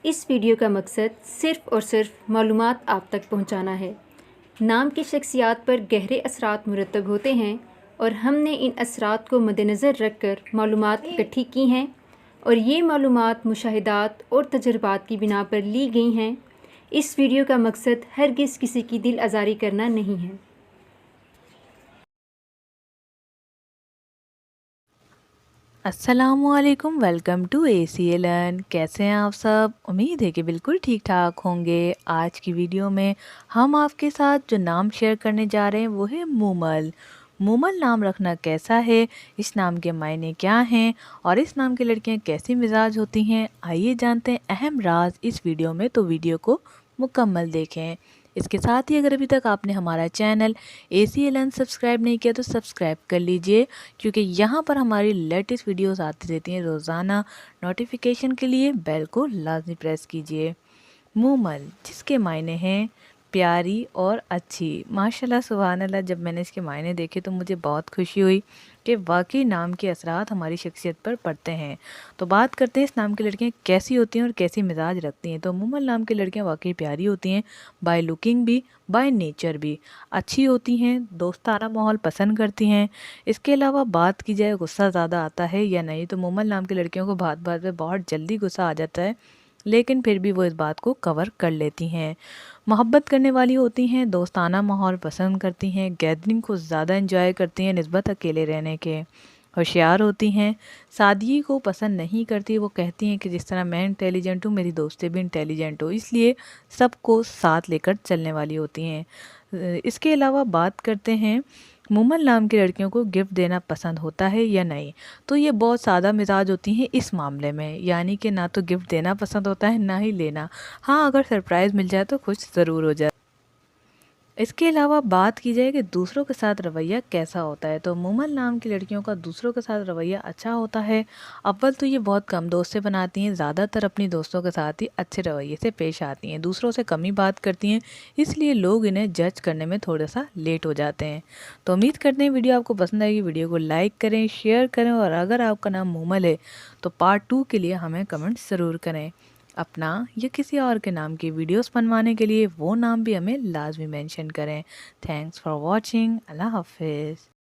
इस वीडियो का मकसद सिर्फ़ और सिर्फ मालूमात आप तक पहुंचाना है। नाम की शख्सियात पर गहरे असरात मुरतब होते हैं और हमने इन असरात को मद्देनज़र रख कर मालूमात इकट्ठी की हैं और ये मालूमात मुशाहिदात और तजर्बात की बिना पर ली गई हैं। इस वीडियो का मकसद हरगिज़ किसी की दिल आज़ारी करना नहीं है। अस्सलामुअलैकुम, वेलकम टू ACLN। कैसे हैं आप सब? उम्मीद है कि बिल्कुल ठीक ठाक होंगे। आज की वीडियो में हम आपके साथ जो नाम शेयर करने जा रहे हैं वो है मूमल। मूमल नाम रखना कैसा है, इस नाम के मायने क्या हैं और इस नाम की लड़कियां कैसी मिजाज होती हैं, आइए जानते हैं अहम राज इस वीडियो में। तो वीडियो को मुकम्मल देखें। इसके साथ ही अगर अभी तक आपने हमारा चैनल ACLN सब्सक्राइब नहीं किया तो सब्सक्राइब कर लीजिए, क्योंकि यहाँ पर हमारी लेटेस्ट वीडियोस आती रहती हैं रोज़ाना। नोटिफिकेशन के लिए बेल को लाजमी प्रेस कीजिए। मूमल, जिसके मायने हैं प्यारी और अच्छी। माशाल्लाह सुभान अल्लाह, जब मैंने इसके मायने देखे तो मुझे बहुत खुशी हुई कि वाकई नाम के असरात हमारी शख्सियत पर पड़ते हैं। तो बात करते हैं इस नाम की लड़कियां कैसी होती हैं और कैसी मिजाज रखती हैं। तो मूमल नाम की लड़कियां वाकई प्यारी होती हैं, बाय लुकिंग भी बाय नेचर भी अच्छी होती हैं, दोस्ताना माहौल पसंद करती हैं। इसके अलावा बात की जाए गुस्सा ज़्यादा आता है या नहीं, तो मूमल नाम की लड़कियों को बात बात पे बहुत जल्दी गुस्सा आ जाता है, लेकिन फिर भी वो इस बात को कवर कर लेती हैं। मोहब्बत करने वाली होती हैं, दोस्ताना माहौल पसंद करती हैं, गैदरिंग को ज़्यादा एंजॉय करती हैं निस्बत अकेले रहने के। होशियार होती हैं, सादगी को पसंद नहीं करती। वो कहती हैं कि जिस तरह मैं इंटेलिजेंट हूँ मेरी दोस्तें भी इंटेलिजेंट हो, इसलिए सबको साथ लेकर चलने वाली होती हैं। इसके अलावा बात करते हैं मूमल नाम की लड़कियों को गिफ्ट देना पसंद होता है या नहीं। तो ये बहुत सादा मिजाज होती हैं इस मामले में, यानी कि ना तो गिफ्ट देना पसंद होता है ना ही लेना। हाँ, अगर सरप्राइज़ मिल जाए तो खुश ज़रूर हो जाए। इसके अलावा बात की जाए कि दूसरों के साथ रवैया कैसा होता है, तो मूमल नाम की लड़कियों का दूसरों के साथ रवैया अच्छा होता है। अव्वल तो ये बहुत कम दोस्तें बनाती हैं, ज़्यादातर अपनी दोस्तों के साथ ही अच्छे रवैये से पेश आती हैं, दूसरों से कम ही बात करती हैं, इसलिए लोग इन्हें जज करने में थोड़ा सा लेट हो जाते हैं। तो उम्मीद करते हैं वीडियो आपको पसंद आएगी। वीडियो को लाइक करें, शेयर करें और अगर आपका नाम मूमल है तो पार्ट 2 के लिए हमें कमेंट ज़रूर करें। अपना या किसी और के नाम की वीडियोस बनवाने के लिए वो नाम भी हमें लाजमी मेंशन करें। Thanks for watching. अल्लाह हाफिज़।